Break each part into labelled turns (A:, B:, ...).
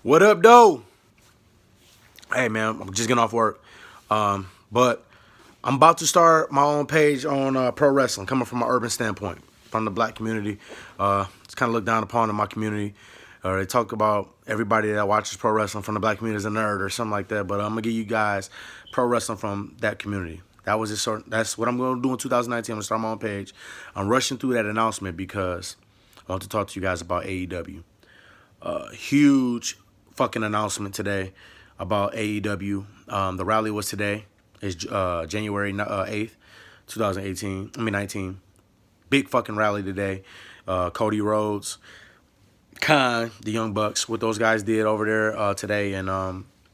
A: What up, though? Hey, man, I'm just getting off work. But I'm about to start my own page on pro wrestling, coming from an urban standpoint, from the black community. It's kind of looked down upon in my community. They talk about everybody that watches pro wrestling from the black community is a nerd or something like that. But I'm gonna give you guys pro wrestling from that community. That's what I'm gonna do in 2019. I'm gonna start my own page. I'm rushing through that announcement because I want to talk to you guys about AEW. Huge fucking announcement today about AEW. The rally was today. It's January 8th, 2018. 19. Big fucking rally today. Cody Rhodes, Khan, the Young Bucks, what those guys did over there today in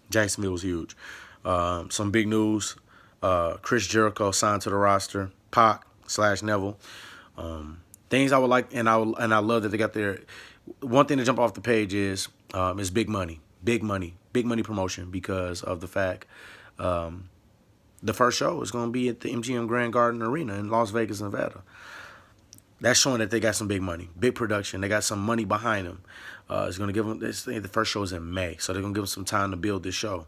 A: Jacksonville was huge. Some big news. Chris Jericho signed to the roster. Pac/Neville. Things I would like, and I love that they got there. One thing to jump off the page is big money, big money promotion because of the fact the first show is going to be at the MGM Grand Garden Arena in Las Vegas, Nevada. That's showing that they got some big money, big production. They got some money behind them. It's going to give them the first show is in May, so they're going to give them some time to build this show.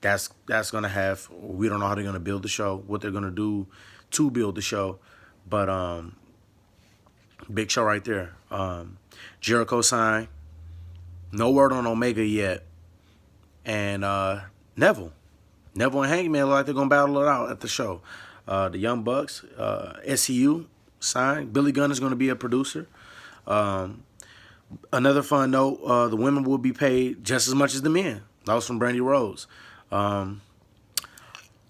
A: That's going to have. We don't know how they're going to build the show, what they're going to do to build the show, but big show right there. Jericho signed. No word on Omega yet. And Neville and Hangman look like they're going to battle it out at the show. The Young Bucks, SCU signed. Billy Gunn is going to be a producer. Another fun note, the women will be paid just as much as the men. That was from Brandy Rhodes. What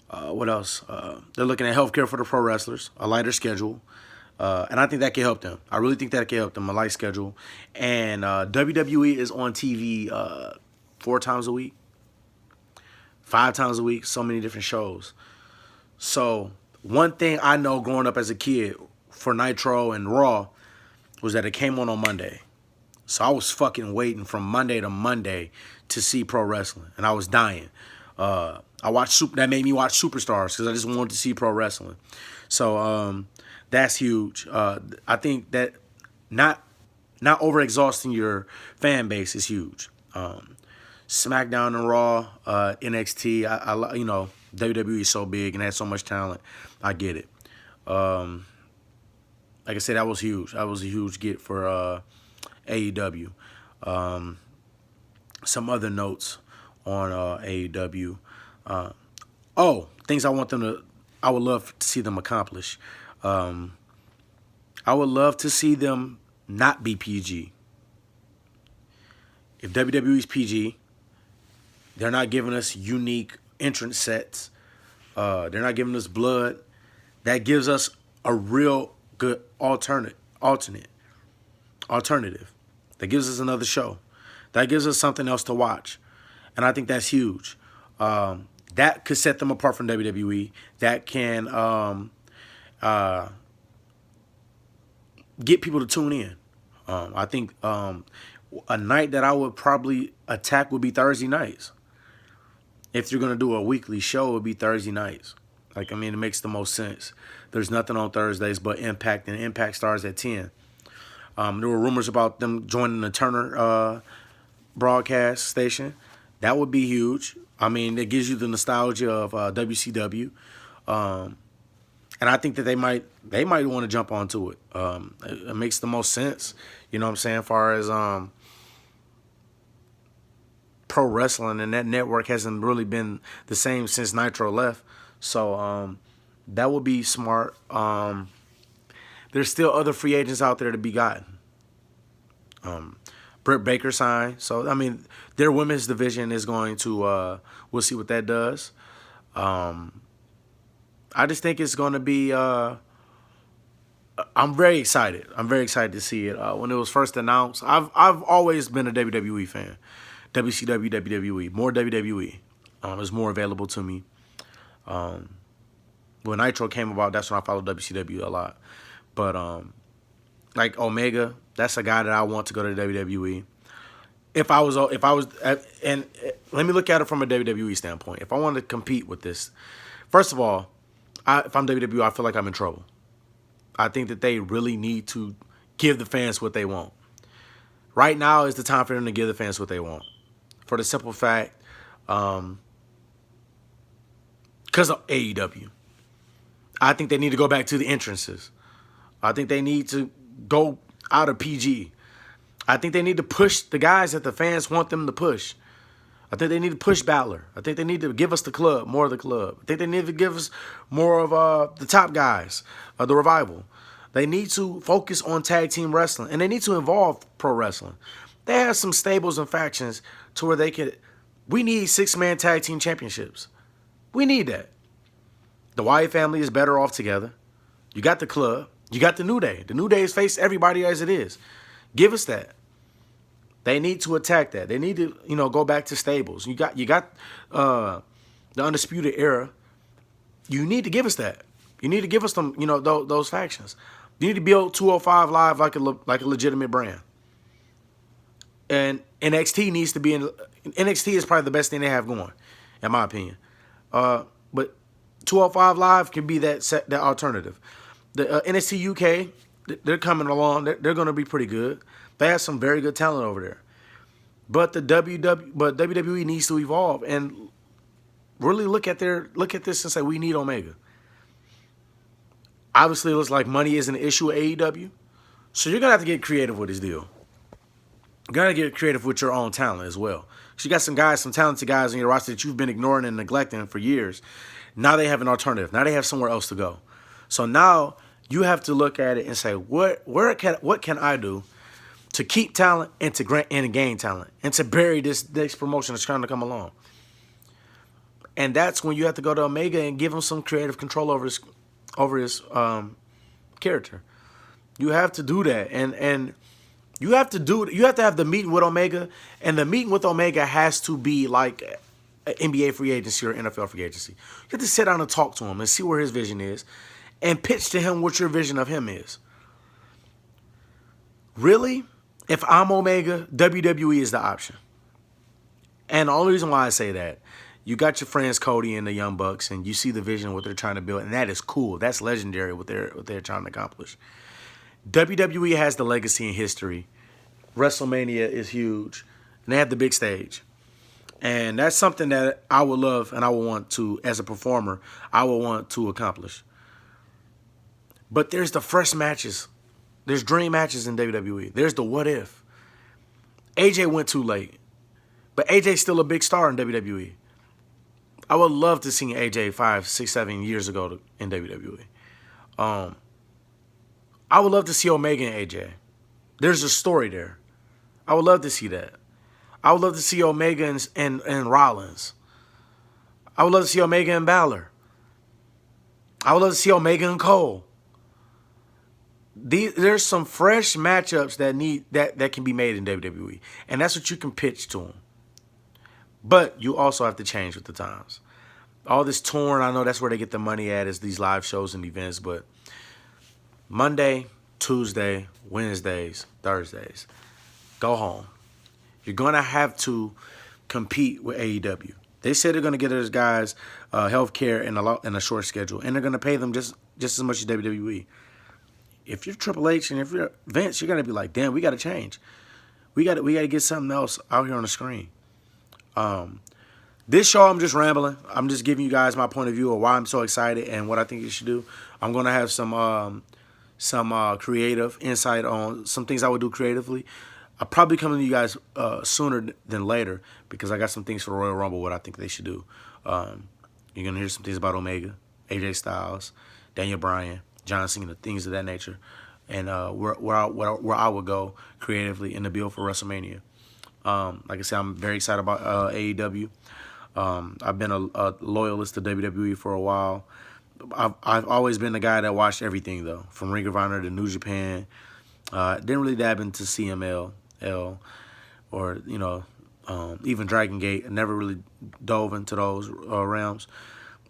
A: else? They're looking at healthcare for the pro wrestlers, a lighter schedule. And I think that can help them. I really think that can help them, a light schedule. And WWE is on TV 4 times a week, 5 times a week, so many different shows. So one thing I know growing up as a kid for Nitro and Raw was that it came on Monday. So I was fucking waiting from Monday to Monday to see pro wrestling. And I was dying. That made me watch Superstars because I just wanted to see pro wrestling. So that's huge. I think that not overexhausting your fan base is huge. SmackDown and Raw, NXT. I WWE is so big and has so much talent. I get it. Like I said, that was huge. That was a huge get for AEW. Some other notes on AEW. Things I would love to see them accomplish. I would love to see them not be PG. If WWE's PG, they're not giving us unique entrance sets. They're not giving us blood. That gives us a real good alternative. That gives us another show. That gives us something else to watch. And I think that's huge. That could set them apart from WWE. That can get people to tune in. I think a night that I would probably attack would be Thursday nights. If you're going to do a weekly show, it would be Thursday nights. It makes the most sense. There's nothing on Thursdays but Impact, and Impact starts at 10. There were rumors about them joining the Turner broadcast station. That would be huge. It gives you the nostalgia of WCW. And I think that they might want to jump onto it. It makes the most sense, you know what I'm saying, as far as pro wrestling, and that network hasn't really been the same since Nitro left. So that would be smart. There's still other free agents out there to be gotten. Britt Baker signed. So, their women's division is going to, we'll see what that does. I just think it's going to be, I'm very excited. I'm very excited to see it. When it was first announced, I've always been a WWE fan. WCW, WWE, more WWE. It's more available to me. When Nitro came about, that's when I followed WCW a lot. But like Omega, that's a guy that I want to go to WWE. And let me look at it from a WWE standpoint. If I wanted to compete with this, first of all, if I'm WWE, I feel like I'm in trouble. I think that they really need to give the fans what they want. Right now is the time for them to give the fans what they want. for the simple fact, because of AEW. I think they need to go back to the entrances. I think they need to go out of PG. I think they need to push the guys that the fans want them to push. I think they need to push Balor. I think they need to give us the club, more of the club. I think they need to give us more of the top guys, the Revival. They need to focus on tag team wrestling, and they need to involve pro wrestling. They have some stables and factions to where they can. We need 6-man tag team championships. We need that. The Wyatt family is better off together. You got the club. You got the New Day. The New Day has faced everybody as it is. Give us that. They need to attack that. They need to, go back to stables. You got the Undisputed Era. You need to give us that. You need to give us them, those factions. You need to build 205 Live like a legitimate brand. And NXT needs to be in. NXT is probably the best thing they have going, in my opinion. But 205 Live can be that alternative. The NXT UK, they're coming along. They're going to be pretty good. They have some very good talent over there. But WWE needs to evolve and really look at this and say we need Omega. Obviously, it looks like money isn't an issue at AEW, so you're gonna have to get creative with this deal. You gotta get creative with your own talent as well. So you got some talented guys in your roster that you've been ignoring and neglecting for years. Now they have an alternative. Now they have somewhere else to go. So now you have to look at it and say, what can I do to keep talent and to gain talent and to bury this promotion that's trying to come along? And that's when you have to go to Omega and give him some creative control over his character. You have to do that, and you have to have the meeting with Omega, and the meeting with Omega has to be like an NBA free agency or NFL free agency. You have to sit down and talk to him and see where his vision is, and pitch to him what your vision of him is. Really, if I'm Omega, WWE is the option. And the only reason why I say that, you got your friends Cody and the Young Bucks, and you see the vision of what they're trying to build, and that is cool. That's legendary what they're trying to accomplish. WWE has the legacy and history. WrestleMania is huge, and they have the big stage. And that's something that I would love and I would want to, as a performer, I would want to accomplish. But there's the fresh matches. There's dream matches in WWE. There's the what if. AJ went too late, but AJ's still a big star in WWE. I would love to see AJ 5, 6, 7 years ago in WWE. I would love to see Omega and AJ. There's a story there. I would love to see that. I would love to see Omega and Rollins. I would love to see Omega and Balor. I would love to see Omega and Cole. There's some fresh matchups that can be made in WWE, and that's what you can pitch to them. But you also have to change with the times. All this touring, I know that's where they get the money at, is these live shows and events, but Monday, Tuesday, Wednesdays, Thursdays, go home. You're going to have to compete with AEW. They said they're going to get those guys health care and a short schedule, and they're going to pay them just as much as WWE. If you're Triple H and if you're Vince, you're going to be like, damn, we got to change. We got to get something else out here on the screen. This show, I'm just rambling. I'm just giving you guys my point of view of why I'm so excited and what I think you should do. I'm going to have some creative insight on some things I would do creatively. I'll probably come to you guys sooner than later because I got some things for Royal Rumble what I think they should do. You're going to hear some things about Omega, AJ Styles, Daniel Bryan, John Cena, things of that nature, and where I would go creatively in the build for WrestleMania. Like I said, I'm very excited about AEW. I've been a loyalist to WWE for a while. I've always been the guy that watched everything, though, from Ring of Honor to New Japan. Didn't really dab into CMLL or, even Dragon Gate. I never really dove into those realms.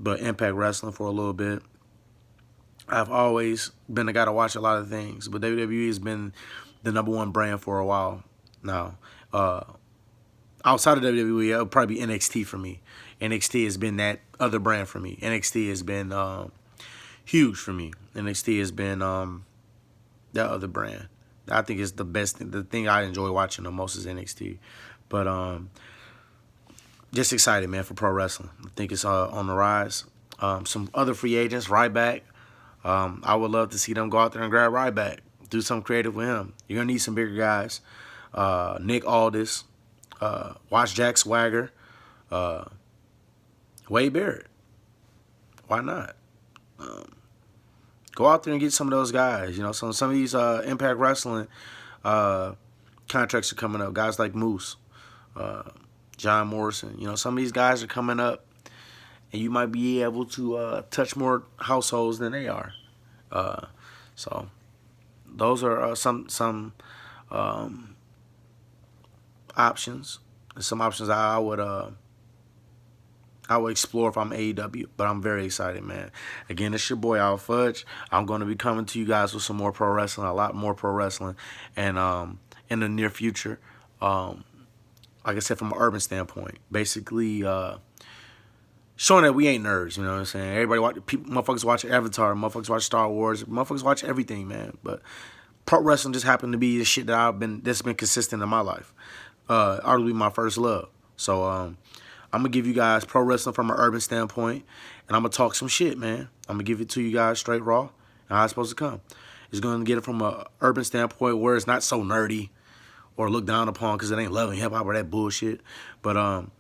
A: But Impact Wrestling for a little bit. I've always been the guy to watch a lot of things. But WWE has been the number one brand for a while now. Outside of WWE, it would probably be NXT for me. NXT has been that other brand for me. NXT has been huge for me. NXT has been that other brand. I think it's the best thing. The thing I enjoy watching the most is NXT. But just excited, man, for pro wrestling. I think it's on the rise. Some other free agents, Ryback. I would love to see them go out there and grab Ryback. Do something creative with him. You're going to need some bigger guys. Nick Aldis. Watch Jack Swagger. Wade Barrett. Why not? Go out there and get some of those guys. You know, some of these Impact Wrestling contracts are coming up. Guys like Moose, John Morrison. You know, some of these guys are coming up, and you might be able to touch more households than they are. So those are some options. Some options I would explore if I'm AEW, but I'm very excited, man. Again, it's your boy Al Fudge. I'm going to be coming to you guys with some more pro wrestling, a lot more pro wrestling, and in the near future, like I said, from an urban standpoint, basically showing that we ain't nerds. You know what I'm saying? Everybody motherfuckers watch Avatar, motherfuckers watch Star Wars, motherfuckers watch everything, man. But pro wrestling just happened to be the shit that's been consistent in my life. Arguably my first love. So I'm going to give you guys pro wrestling from an urban standpoint, and I'm going to talk some shit, man. I'm going to give it to you guys straight raw and how it's supposed to come. It's going to get it from an urban standpoint where it's not so nerdy or looked down upon because it ain't loving hip-hop or that bullshit. But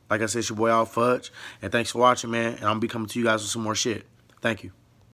A: like I said, it's your boy Al Fudge, and thanks for watching, man, and I'm going to be coming to you guys with some more shit. Thank you.